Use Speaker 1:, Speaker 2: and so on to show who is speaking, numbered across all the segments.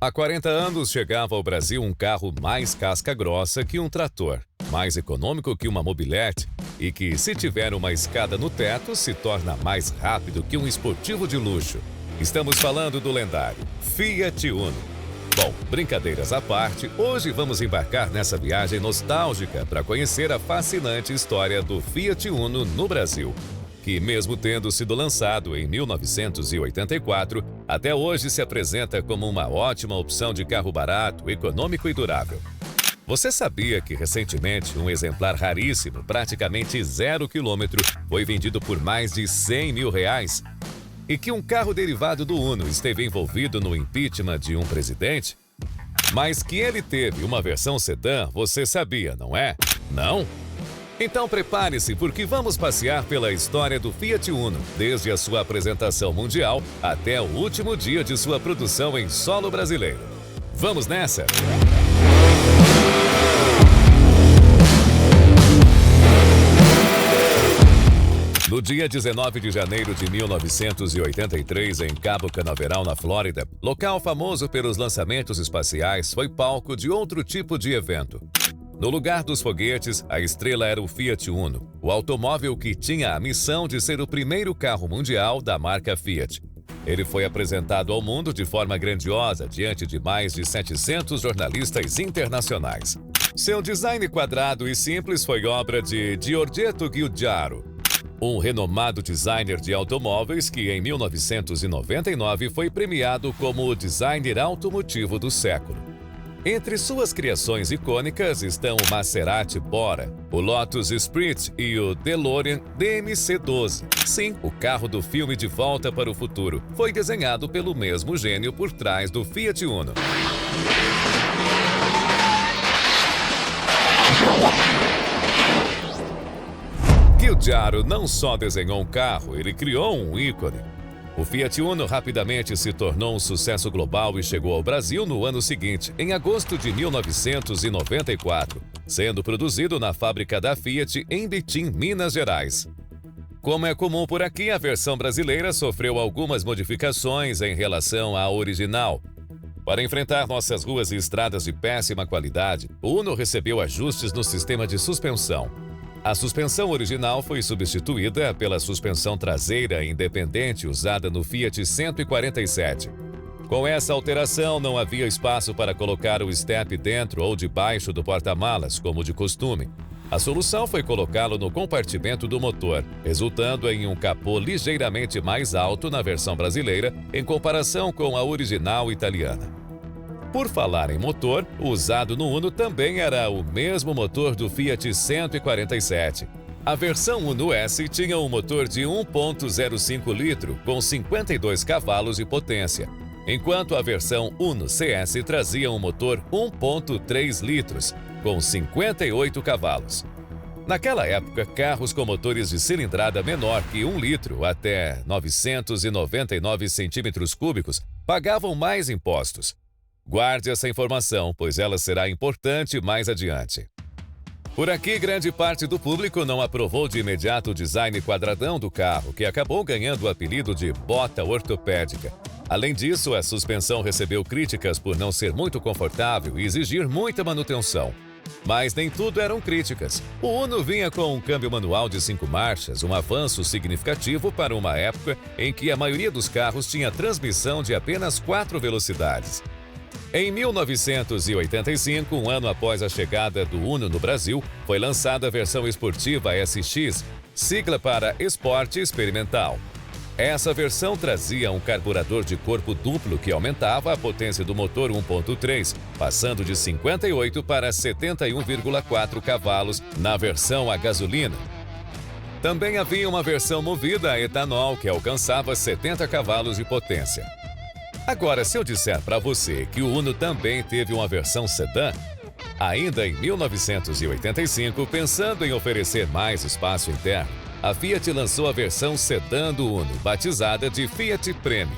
Speaker 1: Há 40 anos chegava ao Brasil um carro mais casca-grossa que um trator, mais econômico que uma mobilete e que, se tiver uma escada no teto, se torna mais rápido que um esportivo de luxo. Estamos falando do lendário Fiat Uno. Bom, brincadeiras à parte, hoje vamos embarcar nessa viagem nostálgica para conhecer a fascinante história do Fiat Uno no Brasil, que, mesmo tendo sido lançado em 1984, até hoje se apresenta como uma ótima opção de carro barato, econômico e durável. Você sabia que recentemente um exemplar raríssimo, praticamente 0 km, foi vendido por mais de R$100 mil? E que um carro derivado do Uno esteve envolvido no impeachment de um presidente? Mas que ele teve uma versão sedã, você sabia, não é? Não? Então prepare-se, porque vamos passear pela história do Fiat Uno, desde a sua apresentação mundial até o último dia de sua produção em solo brasileiro. Vamos nessa? No dia 19 de janeiro de 1983, em Cabo Canaveral, na Flórida, local famoso pelos lançamentos espaciais, foi palco de outro tipo de evento. No lugar dos foguetes, a estrela era o Fiat Uno, o automóvel que tinha a missão de ser o primeiro carro mundial da marca Fiat. Ele foi apresentado ao mundo de forma grandiosa diante de mais de 700 jornalistas internacionais. Seu design quadrado e simples foi obra de Giorgetto Giugiaro, um renomado designer de automóveis que, em 1999, foi premiado como o designer automotivo do século. Entre suas criações icônicas estão o Maserati Bora, o Lotus Esprit e o DeLorean DMC-12. Sim, o carro do filme De Volta para o Futuro foi desenhado pelo mesmo gênio por trás do Fiat Uno. Giugiaro não só desenhou um carro, ele criou um ícone. O Fiat Uno rapidamente se tornou um sucesso global e chegou ao Brasil no ano seguinte, em agosto de 1994, sendo produzido na fábrica da Fiat em Betim, Minas Gerais. Como é comum por aqui, a versão brasileira sofreu algumas modificações em relação à original. Para enfrentar nossas ruas e estradas de péssima qualidade, o Uno recebeu ajustes no sistema de suspensão. A suspensão original foi substituída pela suspensão traseira independente usada no Fiat 147. Com essa alteração, não havia espaço para colocar o step dentro ou debaixo do porta-malas, como de costume. A solução foi colocá-lo no compartimento do motor, resultando em um capô ligeiramente mais alto na versão brasileira em comparação com a original italiana. Por falar em motor, o usado no Uno também era o mesmo motor do Fiat 147. A versão Uno S tinha um motor de 1.05 litro com 52 cavalos de potência, enquanto a versão Uno CS trazia um motor 1.3 litros com 58 cavalos. Naquela época, carros com motores de cilindrada menor que 1 litro até 999 centímetros cúbicos pagavam mais impostos. Guarde essa informação, pois ela será importante mais adiante. Por aqui, grande parte do público não aprovou de imediato o design quadradão do carro, que acabou ganhando o apelido de bota ortopédica. Além disso, a suspensão recebeu críticas por não ser muito confortável e exigir muita manutenção. Mas nem tudo eram críticas. O Uno vinha com um câmbio manual de 5 marchas, um avanço significativo para uma época em que a maioria dos carros tinha transmissão de apenas 4 velocidades. Em 1985, um ano após a chegada do Uno no Brasil, foi lançada a versão esportiva SX, sigla para Esporte Experimental. Essa versão trazia um carburador de corpo duplo que aumentava a potência do motor 1.3, passando de 58 para 71,4 cavalos na versão a gasolina. Também havia uma versão movida a etanol que alcançava 70 cavalos de potência. Agora, se eu disser para você que o Uno também teve uma versão sedã, ainda em 1985, pensando em oferecer mais espaço interno, a Fiat lançou a versão sedã do Uno, batizada de Fiat Premium.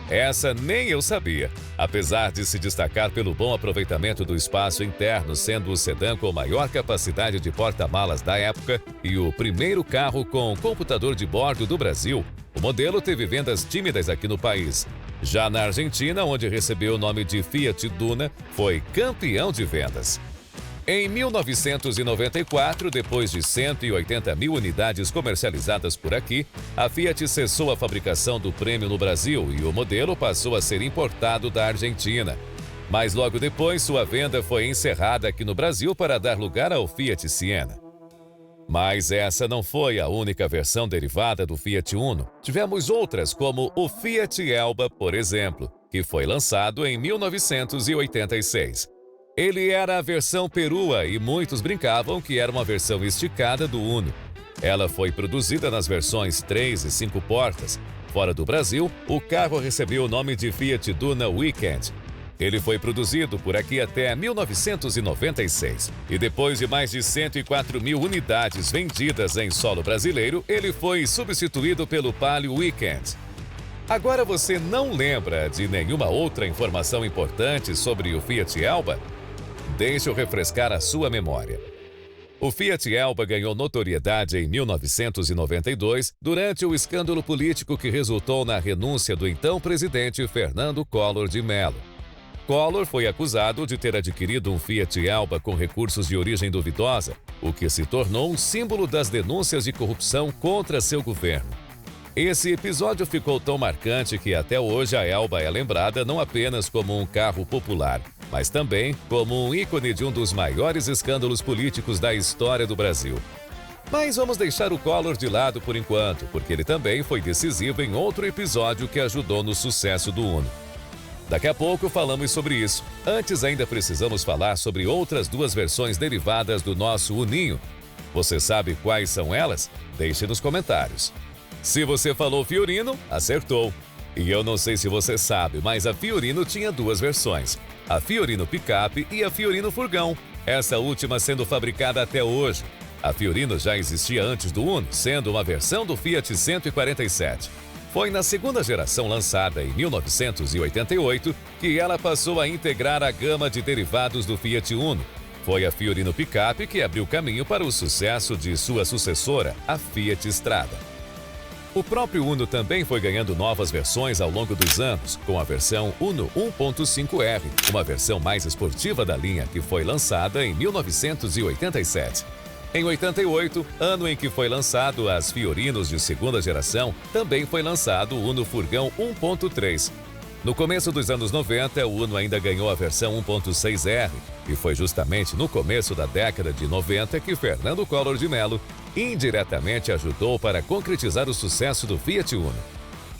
Speaker 1: Essa nem eu sabia, apesar de se destacar pelo bom aproveitamento do espaço interno, sendo o sedã com maior capacidade de porta-malas da época e o primeiro carro com computador de bordo do Brasil. O modelo teve vendas tímidas aqui no país. Já na Argentina, onde recebeu o nome de Fiat Duna, foi campeão de vendas. Em 1994, depois de 180 mil unidades comercializadas por aqui, a Fiat cessou a fabricação do prêmio no Brasil e o modelo passou a ser importado da Argentina. Mas logo depois, sua venda foi encerrada aqui no Brasil para dar lugar ao Fiat Siena. Mas essa não foi a única versão derivada do Fiat Uno. Tivemos outras, como o Fiat Elba, por exemplo, que foi lançado em 1986. Ele era a versão perua e muitos brincavam que era uma versão esticada do Uno. Ela foi produzida nas versões 3 e 5 portas. Fora do Brasil, o carro recebeu o nome de Fiat Duna Weekend. Ele foi produzido por aqui até 1996 e depois de mais de 104 mil unidades vendidas em solo brasileiro, ele foi substituído pelo Palio Weekend. Agora você não lembra de nenhuma outra informação importante sobre o Fiat Elba? Deixe eu refrescar a sua memória. O Fiat Elba ganhou notoriedade em 1992 durante o escândalo político que resultou na renúncia do então presidente Fernando Collor de Mello. Collor foi acusado de ter adquirido um Fiat Elba com recursos de origem duvidosa, o que se tornou um símbolo das denúncias de corrupção contra seu governo. Esse episódio ficou tão marcante que até hoje a Elba é lembrada não apenas como um carro popular, mas também como um ícone de um dos maiores escândalos políticos da história do Brasil. Mas vamos deixar o Collor de lado por enquanto, porque ele também foi decisivo em outro episódio que ajudou no sucesso do Uno. Daqui a pouco falamos sobre isso. Antes ainda precisamos falar sobre outras duas versões derivadas do nosso Uninho. Você sabe quais são elas? Deixe nos comentários. Se você falou Fiorino, acertou. E eu não sei se você sabe, mas a Fiorino tinha duas versões. A Fiorino Picape e a Fiorino Furgão. Essa última sendo fabricada até hoje. A Fiorino já existia antes do Uno, sendo uma versão do Fiat 147. Foi na segunda geração lançada em 1988 que ela passou a integrar a gama de derivados do Fiat Uno. Foi a Fiorino Picape que abriu caminho para o sucesso de sua sucessora, a Fiat Strada. O próprio Uno também foi ganhando novas versões ao longo dos anos, com a versão Uno 1.5R, uma versão mais esportiva da linha que foi lançada em 1987. Em 88, ano em que foi lançado as Fiorinos de segunda geração, também foi lançado o Uno Furgão 1.3. No começo dos anos 90, o Uno ainda ganhou a versão 1.6R, e foi justamente no começo da década de 90 que Fernando Collor de Mello indiretamente ajudou para concretizar o sucesso do Fiat Uno.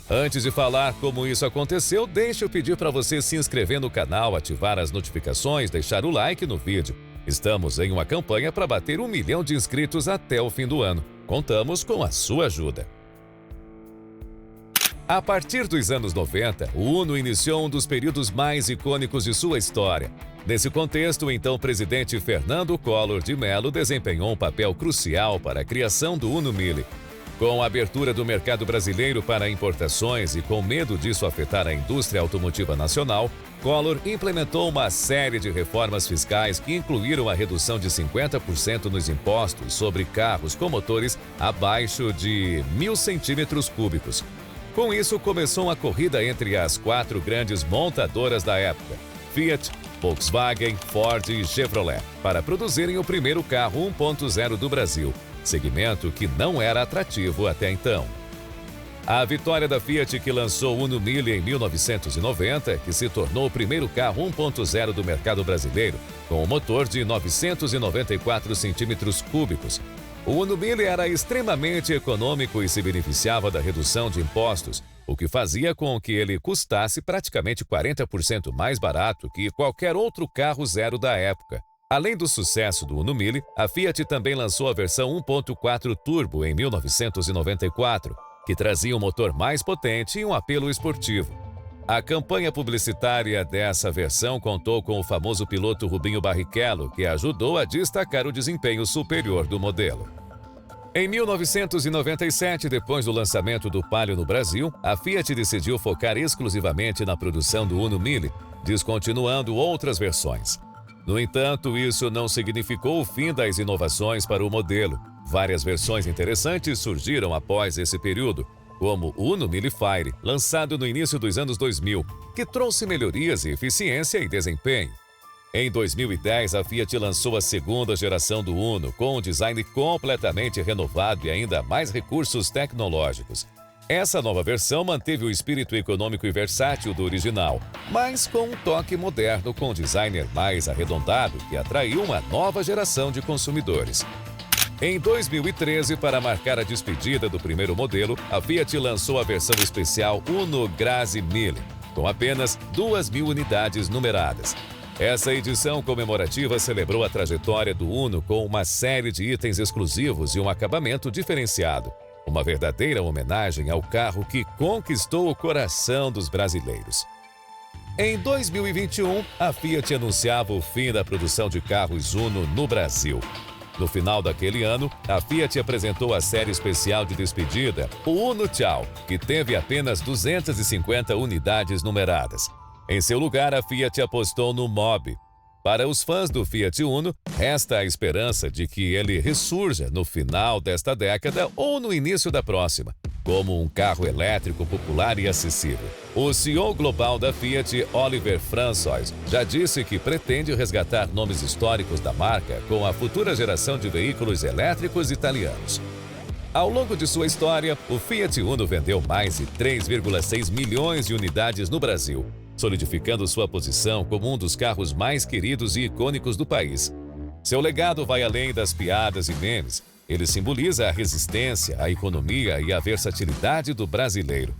Speaker 1: Antes de falar como isso aconteceu, deixa eu pedir para você se inscrever no canal, ativar as notificações, deixar o like no vídeo. Estamos em uma campanha para bater 1 milhão de inscritos até o fim do ano. Contamos com a sua ajuda. A partir dos anos 90, o Uno iniciou um dos períodos mais icônicos de sua história. Nesse contexto, o então presidente Fernando Collor de Mello desempenhou um papel crucial para a criação do Uno Mille. Com a abertura do mercado brasileiro para importações e com medo disso afetar a indústria automotiva nacional, Collor implementou uma série de reformas fiscais que incluíram a redução de 50% nos impostos sobre carros com motores abaixo de 1.000 centímetros cúbicos. Com isso, começou uma corrida entre as 4 grandes montadoras da época, Fiat, Volkswagen, Ford e Chevrolet, para produzirem o primeiro carro 1.0 do Brasil, segmento que não era atrativo até então. A vitória da Fiat, que lançou o Uno Mille em 1990, que se tornou o primeiro carro 1.0 do mercado brasileiro, com um motor de 994 centímetros cúbicos. O Uno Mille era extremamente econômico e se beneficiava da redução de impostos, o que fazia com que ele custasse praticamente 40% mais barato que qualquer outro carro zero da época. Além do sucesso do Uno Mille, a Fiat também lançou a versão 1.4 Turbo em 1994, que trazia um motor mais potente e um apelo esportivo. A campanha publicitária dessa versão contou com o famoso piloto Rubinho Barrichello, que ajudou a destacar o desempenho superior do modelo. Em 1997, depois do lançamento do Palio no Brasil, a Fiat decidiu focar exclusivamente na produção do Uno Mille, descontinuando outras versões. No entanto, isso não significou o fim das inovações para o modelo. Várias versões interessantes surgiram após esse período, como o Uno Mille Fire, lançado no início dos anos 2000, que trouxe melhorias em eficiência e desempenho. Em 2010, a Fiat lançou a segunda geração do Uno, com um design completamente renovado e ainda mais recursos tecnológicos. Essa nova versão manteve o espírito econômico e versátil do original, mas com um toque moderno com um designer mais arredondado que atraiu uma nova geração de consumidores. Em 2013, para marcar a despedida do primeiro modelo, a Fiat lançou a versão especial Uno Grazie Mille, com apenas 2.000 unidades numeradas. Essa edição comemorativa celebrou a trajetória do Uno com uma série de itens exclusivos e um acabamento diferenciado. Uma verdadeira homenagem ao carro que conquistou o coração dos brasileiros. Em 2021, a Fiat anunciava o fim da produção de carros Uno no Brasil. No final daquele ano, a Fiat apresentou a série especial de despedida, o Uno Ciao, que teve apenas 250 unidades numeradas. Em seu lugar, a Fiat apostou no Mobi. Para os fãs do Fiat Uno, resta a esperança de que ele ressurja no final desta década ou no início da próxima, como um carro elétrico popular e acessível. O CEO global da Fiat, Oliver François, já disse que pretende resgatar nomes históricos da marca com a futura geração de veículos elétricos italianos. Ao longo de sua história, o Fiat Uno vendeu mais de 3,6 milhões de unidades no Brasil, solidificando sua posição como um dos carros mais queridos e icônicos do país. Seu legado vai além das piadas e memes. Ele simboliza a resistência, a economia e a versatilidade do brasileiro.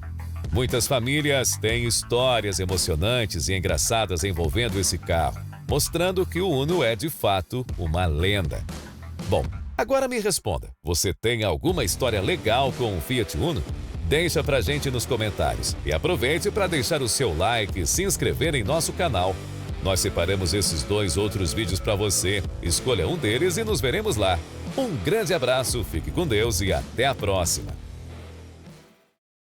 Speaker 1: Muitas famílias têm histórias emocionantes e engraçadas envolvendo esse carro, mostrando que o Uno é, de fato, uma lenda. Bom, agora me responda, você tem alguma história legal com o Fiat Uno? Deixa pra gente nos comentários e aproveite para deixar o seu like e se inscrever em nosso canal. Nós separamos esses 2 outros vídeos para você. Escolha um deles e nos veremos lá. Um grande abraço, fique com Deus e até a próxima!